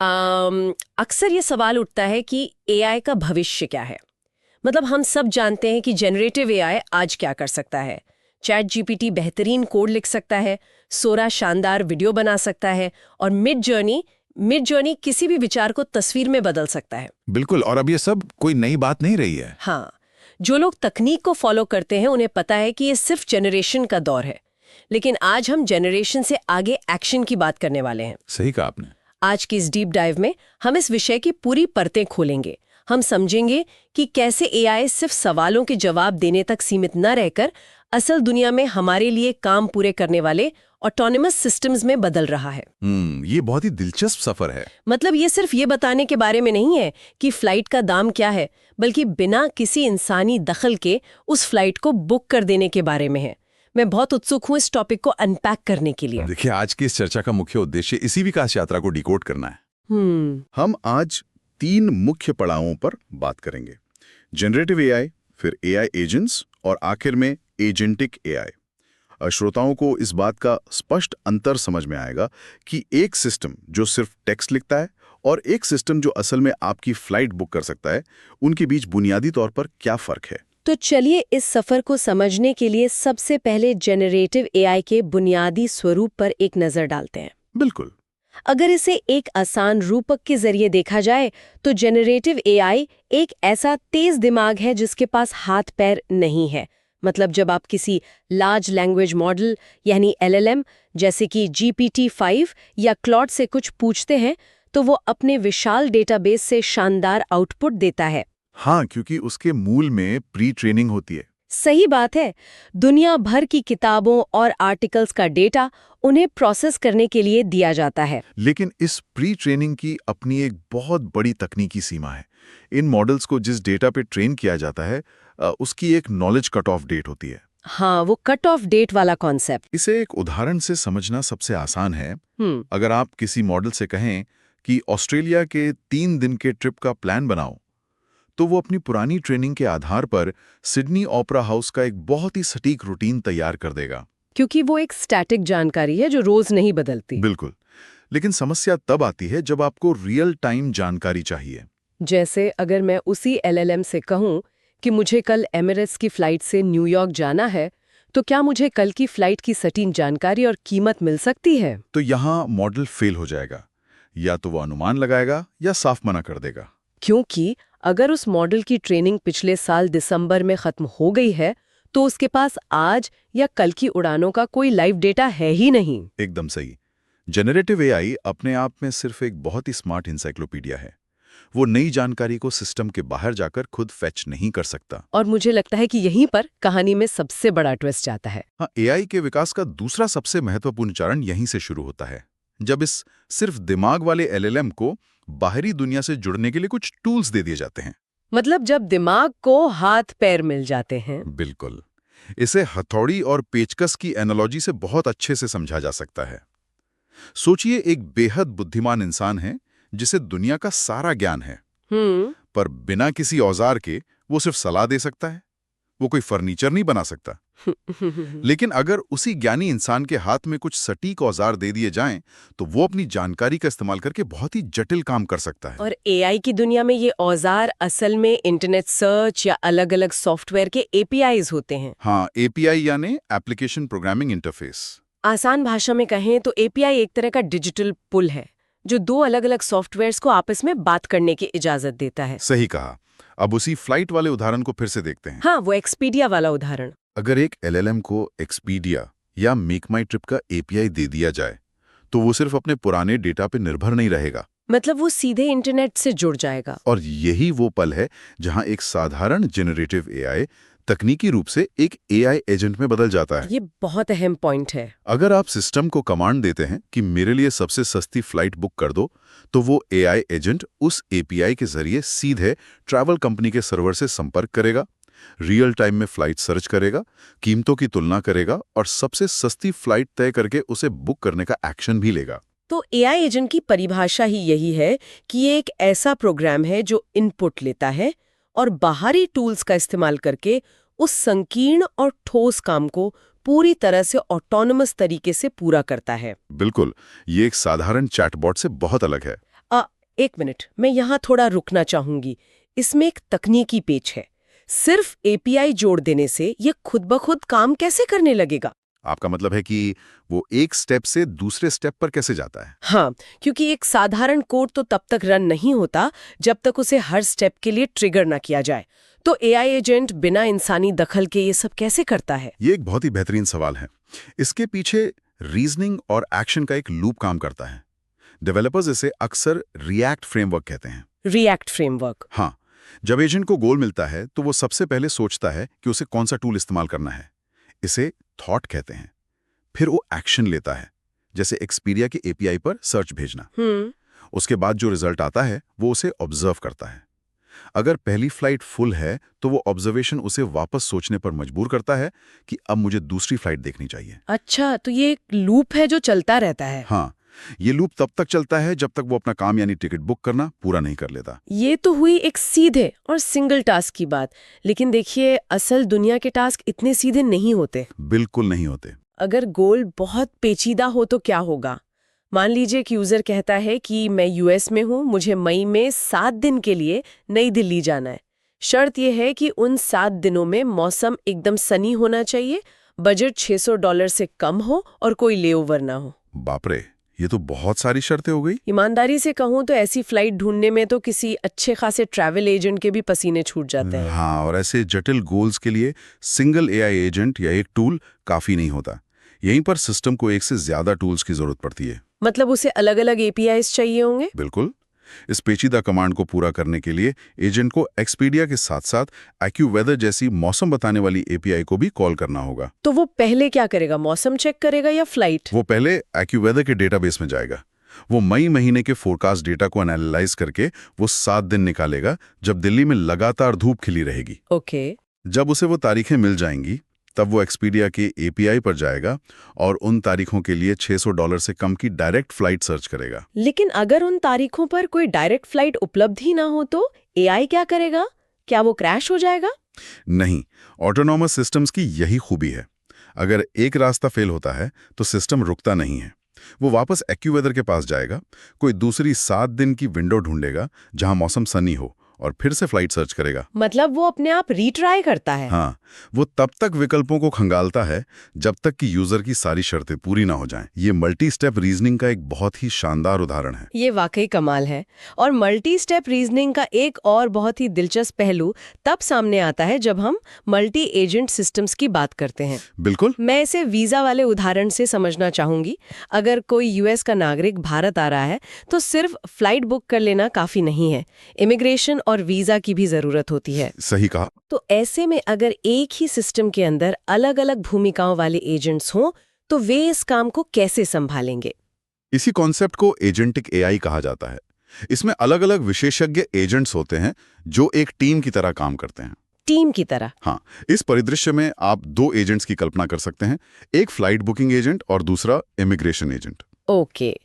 अक्सर ये सवाल उठता है कि एआई का भविष्य क्या है। मतलब हम सब जानते हैं कि जनरेटिव एआई आज क्या कर सकता है। चैट जीपीटी बेहतरीन कोड लिख सकता है, सोरा शानदार वीडियो बना सकता है और मिड जर्नी किसी भी विचार को तस्वीर में बदल सकता है। बिल्कुल, और अब ये सब कोई नई बात नहीं रही है। हाँ, जो लोग तकनीक को फॉलो करते हैं उन्हें पता है कि ये सिर्फ जनरेशन का दौर है, लेकिन आज हम जनरेशन से आगे एक्शन की बात करने वाले हैं। सही कहा आपने। आज की इस डीप डाइव में हम इस विषय की पूरी परतें खोलेंगे। हम समझेंगे कि कैसे एआई सिर्फ सवालों के जवाब देने तक सीमित न रहकर असल दुनिया में हमारे लिए काम पूरे करने वाले ऑटोनमस सिस्टम्स में बदल रहा है। ये बहुत ही दिलचस्प सफर है। मतलब ये सिर्फ ये बताने के बारे में नहीं है कि फ्लाइट का दाम क्या है, बल्कि बिना किसी इंसानी दखल के उस फ्लाइट को बुक कर देने के बारे में है। मैं बहुत उत्सुक हूँ इस टॉपिक को अनपैक करने के लिए। देखिए, आज की इस चर्चा का मुख्य उद्देश्य इसी विकास यात्रा को डिकोड करना है। हम आज 3 मुख्य पड़ावों पर बात करेंगे: जनरेटिव एआई, फिर एआई एजेंट्स और आखिर में एजेंटिक एआई। श्रोताओं को इस बात का स्पष्ट अंतर समझ में आएगा कि एक सिस्टम जो सिर्फ टेक्स्ट लिखता है और एक सिस्टम जो असल में आपकी फ्लाइट बुक कर सकता है, उनके बीच बुनियादी तौर पर क्या फर्क है। तो चलिए इस सफर को समझने के लिए सबसे पहले जनरेटिव एआई के बुनियादी स्वरूप पर एक नजर डालते हैं। बिल्कुल। अगर इसे एक आसान रूपक के जरिए देखा जाए तो जनरेटिव एआई एक ऐसा तेज दिमाग है जिसके पास हाथ पैर नहीं है। मतलब जब आप किसी लार्ज लैंग्वेज मॉडल यानी एलएलएम जैसे कि GPT-5 या क्लॉड से कुछ पूछते हैं तो वो अपने विशाल डेटाबेस से शानदार आउटपुट देता है। हाँ, क्योंकि उसके मूल में प्री ट्रेनिंग होती है। सही बात है। दुनिया भर की किताबों और आर्टिकल्स का डेटा उन्हें प्रोसेस करने के लिए दिया जाता है। लेकिन इस प्री ट्रेनिंग की अपनी एक बहुत बड़ी तकनीकी सीमा है। इन मॉडल्स को जिस डेटा पे ट्रेन किया जाता है उसकी एक नॉलेज कट ऑफ डेट होती है। हाँ, वो कट ऑफ डेट वाला कॉन्सेप्ट। इसे एक उदाहरण से समझना सबसे आसान है। अगर आप किसी मॉडल से कहें कि ऑस्ट्रेलिया के 3 दिन के ट्रिप का प्लान बनाओ, तो वो अपनी पुरानी ट्रेनिंग के आधार पर सिडनी ओपेरा हाउस का एक बहुत ही सटीक रूटीन तैयार कर देगा। क्योंकि वो एक स्टैटिक जानकारी है जो रोज नहीं बदलती। बिल्कुल। लेकिन समस्या तब आती है जब आपको रियल टाइम जानकारी चाहिए। जैसे अगर मैं उसी एलएलएम से कहूं कि मुझे कल एमिरेट्स की फ्लाइट से न्यूयॉर्क जाना है, तो क्या मुझे कल की फ्लाइट की सटीक जानकारी और कीमत मिल सकती है? तो यहाँ मॉडल फेल हो जाएगा। या तो वो अनुमान लगाएगा या साफ मना कर देगा। क्योंकि अगर उस मॉडल की ट्रेनिंग पिछले साल दिसंबर में खत्म हो गई है तो उसके पास आज या कल की उड़ानों का कोई लाइव डेटा है ही नहीं। एकदम सही। जनरेटिव एआई अपने आप में सिर्फ एक बहुत ही स्मार्ट इंसाइक्लोपीडिया है। वो नई जानकारी को सिस्टम के बाहर जाकर खुद फेच नहीं कर सकता। और मुझे लगता है कि यहीं पर कहानी में सबसे बड़ा ट्विस्ट आता है। हाँ, एआई के विकास का दूसरा सबसे महत्वपूर्ण चरण यहीं से शुरू होता है, जब इस सिर्फ दिमाग वाले एलएलएम को बाहरी दुनिया से जुड़ने के लिए कुछ टूल्स दे दिए जाते हैं। मतलब जब दिमाग को हाथ पैर मिल जाते हैं। बिल्कुल। इसे हथौड़ी और पेचकस की एनालॉजी से बहुत अच्छे से समझा जा सकता है। सोचिए, एक बेहद बुद्धिमान इंसान है जिसे दुनिया का सारा ज्ञान है, पर बिना किसी औजार के वो सिर्फ सलाह दे सकता है। वो कोई फर्नीचर नहीं बना सकता। लेकिन अगर उसी ज्ञानी इंसान के हाथ में कुछ सटीक औजार दे दिए जाएं, तो वो अपनी जानकारी का इस्तेमाल करके बहुत ही जटिल काम कर सकता है। और एआई की दुनिया में ये औजार असल में इंटरनेट सर्च या अलग-अलग सॉफ्टवेयर के एपीआईज होते हैं। हाँ, एपीआई यानी एप्लीकेशन प्रोग्रामिंग इंटरफेस। आसान भाषा में कहें तो एपीआई एक तरह का डिजिटल पुल है जो 2 अलग-अलग सॉफ्टवेयर्स को आपस में बात करने की इजाजत देता है। सही कहा। अब उसी फ्लाइट वाले उदाहरण को फिर से देखते हैं। हाँ, वो एक्सपीडिया वाला उदाहरण। अगर एक एलएलएम को एक्सपीडिया या मेक माई ट्रिप का एपीआई दे दिया जाए, तो वो सिर्फ अपने पुराने डेटा पे निर्भर नहीं रहेगा। मतलब वो सीधे इंटरनेट से जुड़ जाएगा। और यही वो पल है जहां एक साधारण जनरेटिव एआई तकनीकी रूप से एक एआई एजेंट में बदल जाता है। ये बहुत अहम पॉइंट है। अगर आप सिस्टम को कमांड देते हैं कि मेरे लिए सबसे सस्ती फ्लाइट बुक कर दो, तो वो एआई एजेंट उस एपीआई के जरिए सीधे ट्रैवल कंपनी के सर्वर से संपर्क करेगा, रियल टाइम में फ्लाइट सर्च करेगा, कीमतों की तुलना करेगा और सबसे सस्ती फ्लाइट तय करके उसे बुक करने का एक्शन भी लेगा। तो एआई एजेंट की परिभाषा ही यही है कि ये एक ऐसा प्रोग्राम है जो इनपुट लेता है और बाहरी टूल्स का इस्तेमाल करके उस संकीर्ण और ठोस काम को पूरी तरह से ऑटोनमस तरीके से पूरा करता है। बिल्कुल, ये एक साधारण चैटबॉट से बहुत अलग है। एक मिनट, मैं यहाँ थोड़ा रुकना चाहूंगी। इसमें एक तकनीकी पेच है। सिर्फ एपीआई जोड़ देने से ये खुद ब खुद काम कैसे करने लगेगा? आपका मतलब है कि वो एक स्टेप से दूसरे स्टेप पर कैसे जाता है? हाँ, क्योंकि एक साधारण कोड तो तब तक रन नहीं होता जब तक उसे हर स्टेप के लिए ट्रिगर ना किया जाए। तो एआई एजेंट बिना इंसानी दखल के ये सब कैसे करता है? ये एक बहुत ही बेहतरीन सवाल है। इसके पीछे रीजनिंग और एक्शन का एक लूप काम करता है। डेवलपर्स इसे अक्सर रिएक्ट फ्रेमवर्क कहते हैं। React framework. हाँ, जब एजेंट को गोल मिलता है तो वो सबसे पहले सोचता है कि उसे कौन सा टूल इस्तेमाल करना है। इसे थॉट कहते हैं। फिर वो एक्शन लेता है, जैसे एक्सपीडिया के एपीआई पर सर्च भेजना। उसके बाद जो रिजल्ट आता है वो उसे ऑब्जर्व करता है। अगर पहली फ्लाइट फुल है तो वो ऑब्जर्वेशन उसे वापस सोचने पर मजबूर करता है कि अब मुझे दूसरी फ्लाइट देखनी चाहिए। अच्छा, तो ये एक लूप है जो चलता रहता है। हाँ, ये लूप तब तक चलता है जब तक वो अपना काम यानी टिकट बुक करना पूरा नहीं कर लेता। ये तो हुई एक सीधे और सिंगल टास्क की बात, लेकिन देखिए असल दुनिया के टास्क इतने सीधे नहीं होते। बिल्कुल नहीं होते। अगर गोल बहुत पेचीदा हो तो क्या होगा? मान लीजिए कि यूजर कहता है कि मैं यूएस में हूं, मुझे मई में 7 दिन के लिए नई दिल्ली जाना है। शर्त यह है कि उन 7 दिनों में मौसम एकदम सनी होना चाहिए, बजट $600 से कम हो और कोई लेओवर ना हो। बाप रे, ये तो बहुत सारी शर्तें हो गई। ईमानदारी से कहूं तो ऐसी फ्लाइट ढूंढने में तो किसी अच्छे खासे ट्रैवल एजेंट के भी पसीने छूट जाते हैं। हाँ, और ऐसे जटिल गोल्स के लिए सिंगल एआई एजेंट या एक टूल काफी नहीं होता। यहीं पर सिस्टम को एक से ज्यादा टूल्स की जरूरत पड़ती है। मतलब उसे अलग अलग एपीआईज चाहिए होंगे? बिल्कुल। इस पेचीदा कमांड को पूरा करने के लिए एजेंट को एक्सपीडिया के साथ साथ एक्यूवेदर जैसी मौसम बताने वाली एपीआई को भी कॉल करना होगा। तो वो पहले क्या करेगा, मौसम चेक करेगा या फ्लाइट? वो पहले एक्यूवेदर के डेटाबेस में जाएगा। वो मई महीने के फोरकास्ट डेटा को एनालाइज करके वो 7 दिन निकालेगा जब दिल्ली में लगातार धूप खिली रहेगी। ओके। जब उसे वो तारीखें मिल जाएंगी तब वो एक्सपीडिया के एपीआई पर जाएगा और उन तारीखों के लिए $600 से कम की डायरेक्ट फ्लाइट सर्च करेगा। लेकिन अगर उन तारीखों पर कोई डायरेक्ट फ्लाइट उपलब्ध ही ना हो तो एआई क्या करेगा? क्या वो क्रैश हो जाएगा? नहीं, ऑटोनॉमस सिस्टम्स की यही खूबी है। अगर एक रास्ता फेल होता है तो सिस्टम रुकता नहीं है। वो वापस एक्यूवेदर के पास जाएगा, कोई दूसरी 7 दिन की विंडो ढूंढेगा जहां मौसम सनी हो और फिर से फ्लाइट सर्च करेगा। मतलब वो अपने आप रीट्राई करता है? हाँ, वो तब तक विकल्पों को खंगालता है जब तक कि यूजर की सारी शर्तें पूरी ना हो जाएं। ये मल्टी स्टेप रीजनिंग का एक बहुत ही शानदार उदाहरण है। ये वाकई कमाल है। और मल्टी स्टेप रीजनिंग का एक और बहुत ही दिलचस्प पहलू तब सामने आता है जब हम मल्टी एजेंट सिस्टम्स की बात करते हैं। बिल्कुल। मैं इसे वीजा वाले उदाहरण से समझना चाहूंगी। अगर कोई यूएस का नागरिक भारत आ रहा है तो सिर्फ फ्लाइट बुक कर लेना काफी नहीं है, इमिग्रेशन और वीजा की भी जरूरत होती है। सही कहा। तो ऐसे में अगर एक ही सिस्टम के अंदर अलग-अलग भूमिकाओं वाले एजेंट्स हों तो वे इस काम को कैसे संभालेंगे? इसी कॉन्सेप्ट को एजेंटिक एआई कहा जाता है। इसमें अलग-अलग विशेषज्ञ एजेंट्स होते हैं जो एक टीम की तरह काम करते हैं। टीम की तरह? हाँ, इस परिदृश्य में आप 2 एजेंट्स की कल्पना कर सकते हैं, एक फ्लाइट बुकिंग एजेंट और दूसरा इमिग्रेशन एजेंट। ओके,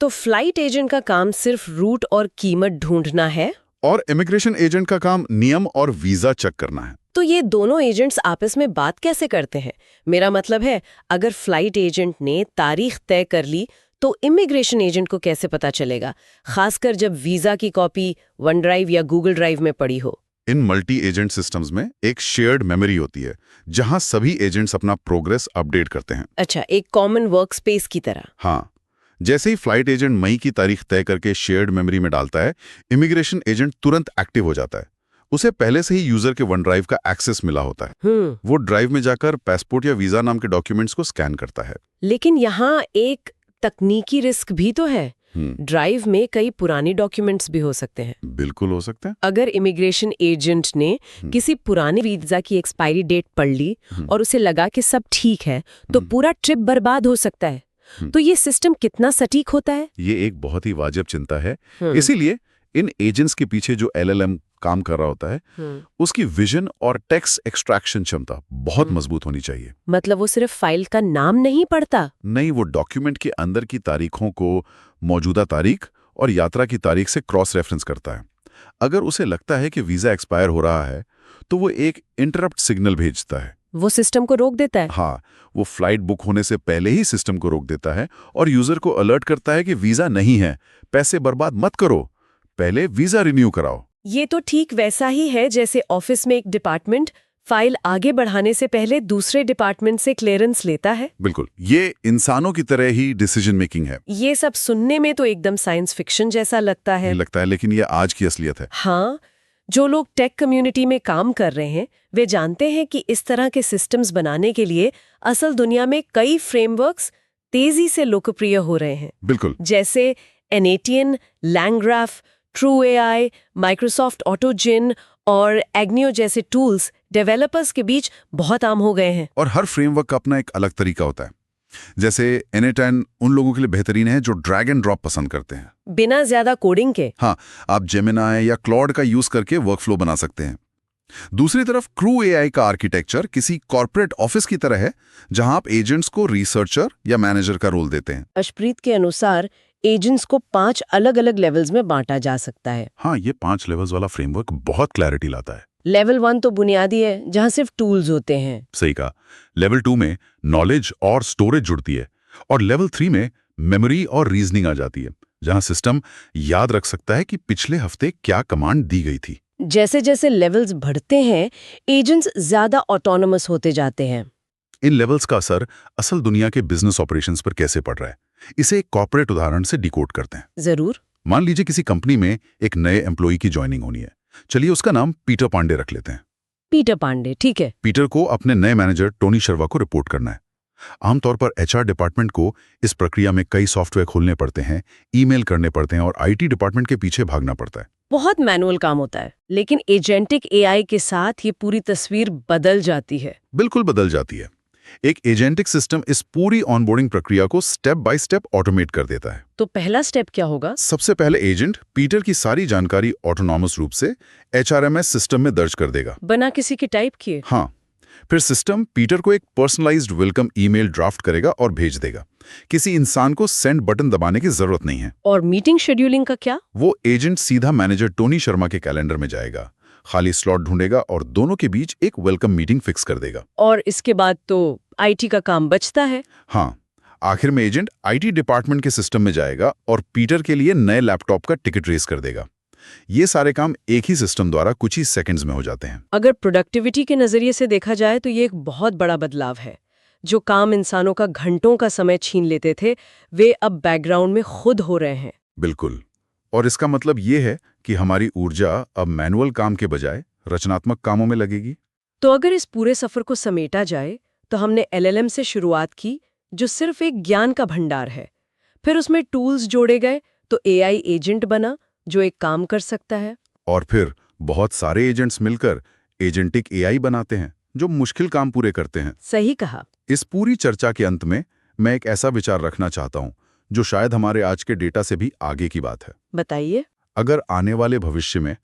तो फ्लाइट एजेंट का काम सिर्फ रूट और कीमत ढूंढना है और इमिग्रेशन एजेंट का काम नियम और वीजा चेक करना है। तो ये दोनों एजेंट्स आपस में बात कैसे करते हैं? मेरा मतलब है, अगर फ्लाइट एजेंट ने तारीख तय कर ली तो इमिग्रेशन एजेंट को कैसे पता चलेगा, खासकर जब वीजा की कॉपी वन ड्राइव या गूगल ड्राइव में पड़ी हो? इन मल्टी एजेंट सिस्टम्स में एक शेयर्ड मेमोरी होती है जहां सभी एजेंट्स अपना प्रोग्रेस अपडेट करते हैं। अच्छा, एक कॉमन वर्क स्पेस की तरह। हाँ, जैसे ही फ्लाइट एजेंट मई की तारीख तय करके शेयर्ड मेमोरी में डालता है, इमिग्रेशन एजेंट तुरंत एक्टिव हो जाता है। उसे पहले से ही यूजर के वन ड्राइव का एक्सेस मिला होता है। वो ड्राइव में जाकर पासपोर्ट या वीजा नाम के डॉक्यूमेंट्स को स्कैन करता है। लेकिन यहाँ एक तकनीकी रिस्क भी तो है। ड्राइव में कई पुराने डॉक्यूमेंट्स भी हो सकते हैं। बिल्कुल हो सकते हैं। अगर इमिग्रेशन एजेंट ने किसी पुराने वीजा की एक्सपायरी डेट पढ़ ली और उसे लगा कि सब ठीक है, तो पूरा ट्रिप बर्बाद हो सकता है। तो ये सिस्टम कितना सटीक होता है? ये एक बहुत ही वाजिब चिंता है। इसीलिए इन एजेंट्स के पीछे जो एलएलएम काम कर रहा होता है, उसकी विजन और टेक्स्ट एक्सट्रैक्शन क्षमता बहुत मजबूत होनी चाहिए। मतलब वो सिर्फ फाइल का नाम नहीं पढ़ता? नहीं, वो डॉक्यूमेंट के अंदर की तारीखों को मौजूदा तारीख और यात्रा की तारीख से क्रॉस रेफरेंस करता है। अगर उसे लगता है कि वीजा एक्सपायर हो रहा है तो वो एक इंटरप्ट सिग्नल भेजता है। वो सिस्टम को रोक देता है। हाँ, वो फ्लाइट बुक होने से पहले ही सिस्टम को रोक देता है और यूजर को अलर्ट करता है कि वीजा नहीं है, पैसे बर्बाद मत करो, पहले वीजा रिन्यू कराओ। ये तो ठीक वैसा ही है जैसे ऑफिस में एक डिपार्टमेंट फाइल आगे बढ़ाने से पहले दूसरे डिपार्टमेंट से क्लियरेंस लेता है। बिल्कुल, ये इंसानों की तरह ही डिसीजन मेकिंग है। ये सब सुनने में तो एकदम साइंस फिक्शन जैसा लगता है। लेकिन ये आज की असलियत है। हाँ, जो लोग टेक कम्युनिटी में काम कर रहे हैं वे जानते हैं कि इस तरह के सिस्टम्स बनाने के लिए असल दुनिया में कई फ्रेमवर्क्स तेजी से लोकप्रिय हो रहे हैं। बिल्कुल। जैसे एनेटियन, लैंग्राफ, ट्रू एआई, माइक्रोसॉफ्ट ऑटोजिन और एग्नियो जैसे टूल्स डेवलपर्स के बीच बहुत आम हो गए हैं। और हर फ्रेमवर्क का अपना एक अलग तरीका होता है। जैसे N8N उन लोगों के लिए बेहतरीन है जो ड्रैग एंड ड्रॉप पसंद करते हैं, बिना ज्यादा कोडिंग के। हाँ, आप जेमिनाई या क्लॉड का यूज करके वर्कफ्लो बना सकते हैं। दूसरी तरफ क्रू एआई का आर्किटेक्चर किसी कॉर्पोरेट ऑफिस की तरह है, जहां आप एजेंट्स को रिसर्चर या मैनेजर का रोल देते हैं। अशप्रीत के अनुसार एजेंट्स को 5 अलग-अलग लेवल्स में बांटा जा सकता है। हाँ, ये 5 लेवल्स वाला फ्रेमवर्क बहुत क्लैरिटी लाता है। लेवल 1 तो बुनियादी है, जहां सिर्फ टूल्स होते हैं। सही कहा। लेवल 2 में नॉलेज और स्टोरेज जुड़ती है, और लेवल 3 में मेमोरी और रीजनिंग आ जाती है, जहां सिस्टम याद रख सकता है कि पिछले हफ्ते क्या कमांड दी गई थी। जैसे जैसे लेवल्स बढ़ते हैं, एजेंट्स ज्यादा ऑटोनोमस होते जाते हैं। इन लेवल्स का असर असल दुनिया के बिजनेस ऑपरेशंस पर कैसे पड़ रहा है, इसे एक कॉर्पोरेट उदाहरण से डिकोड करते हैं। जरूर। मान लीजिए किसी कंपनी में एक नए एम्प्लॉय की ज्वाइनिंग होनी है। चलिए उसका नाम पीटर पांडे रख लेते हैं। पीटर पांडे, ठीक है। पीटर को अपने नए मैनेजर टोनी शर्मा को रिपोर्ट करना है। आमतौर पर एचआर डिपार्टमेंट को इस प्रक्रिया में कई सॉफ्टवेयर खोलने पड़ते हैं, ईमेल करने पड़ते हैं और आईटी डिपार्टमेंट के पीछे भागना पड़ता है। बहुत मैनुअल काम होता है, लेकिन एजेंटिक एआई के साथ ये पूरी तस्वीर बदल जाती है। बिल्कुल बदल जाती है। एक एजेंटिक सिस्टम इस पूरी ऑनबोर्डिंग प्रक्रिया को स्टेप बाय स्टेप ऑटोमेट कर देता है। तो पहला स्टेप क्या होगा? सबसे पहले एजेंट पीटर की सारी जानकारी ऑटोनॉमस रूप से एचआरएमएस सिस्टम में दर्ज कर देगा, बना किसी के टाइप किए। हाँ, फिर सिस्टम पीटर को एक पर्सनलाइज्ड वेलकम ईमेल ड्राफ्ट करेगा और भेज देगा। किसी इंसान को सेंड बटन दबाने की जरूरत नहीं है। और मीटिंग शेड्यूलिंग का क्या? वो एजेंट सीधा मैनेजर टोनी शर्मा के कैलेंडर में जाएगा, खाली स्लॉट ढूंढेगा और दोनों के बीच एक वेलकम मीटिंग फिक्स कर देगा। और इसके बाद तो आईटी का काम बचता है। हाँ, आखिर में एजेंट आईटी डिपार्टमेंट के सिस्टम में जाएगा और पीटर के लिए नए लैपटॉप का टिकट रेज कर देगा। ये सारे काम एक ही सिस्टम द्वारा कुछ ही सेकंड्स में हो जाते हैं। अगर प्रोडक्टिविटी के नजरिए से देखा जाए तो ये एक बहुत बड़ा बदलाव है। जो काम इंसानों का घंटों का समय छीन लेते थे, वे अब बैकग्राउंड में खुद हो रहे हैं। बिल्कुल। और इसका मतलब ये है कि हमारी ऊर्जा अब मैनुअल काम के बजाय रचनात्मक कामों में लगेगी। तो अगर इस पूरे सफर को समेटा जाए तो हमने एलएलएम से शुरुआत की, जो सिर्फ एक ज्ञान का भंडार है। फिर उसमें टूल्स जोड़े गए तो एआई एजेंट बना जो एक काम कर सकता है। और फिर बहुत सारे एजेंट्स मिलकर एजेंटिक एआई बनाते हैं जो मुश्किल काम पूरे करते हैं। सही कहा। इस पूरी चर्चा के अंत में मैं एक ऐसा विचार रखना चाहता हूं जो शायद हमारे आज के डेटा से भी आगे की बात है। बताइए। अगर आने वाले भविष्य में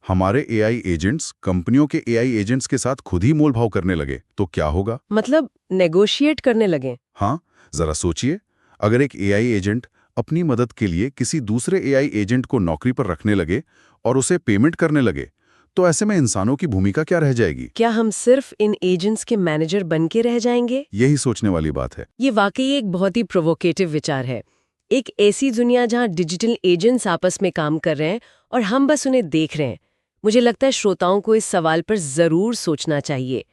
हमारे एआई एजेंट्स कंपनियों के एआई एजेंट्स के साथ खुद ही मोलभाव करने लगे तो क्या होगा? मतलब नेगोशिएट करने लगे? हाँ, जरा सोचिए, अगर एक एआई एजेंट अपनी मदद के लिए किसी दूसरे एआई एजेंट को नौकरी पर रखने लगे और उसे पेमेंट करने लगे, तो ऐसे में इंसानों की भूमिका क्या रह जाएगी? क्या हम सिर्फ इन एजेंट्स के मैनेजर बन के रह जाएंगे? यही सोचने वाली बात है। ये वाकई एक बहुत ही प्रोवोकेटिव विचार है। एक ऐसी दुनिया जहां डिजिटल एजेंट्स आपस में काम कर रहे हैं और हम बस उन्हें देख रहे हैं। मुझे लगता है श्रोताओं को इस सवाल पर जरूर सोचना चाहिए।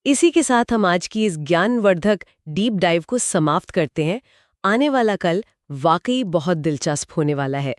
इसी के साथ हम आज की इस ज्ञानवर्धक डीप डाइव को समाप्त करते हैं। आने वाला कल वाकई बहुत दिलचस्प होने वाला है।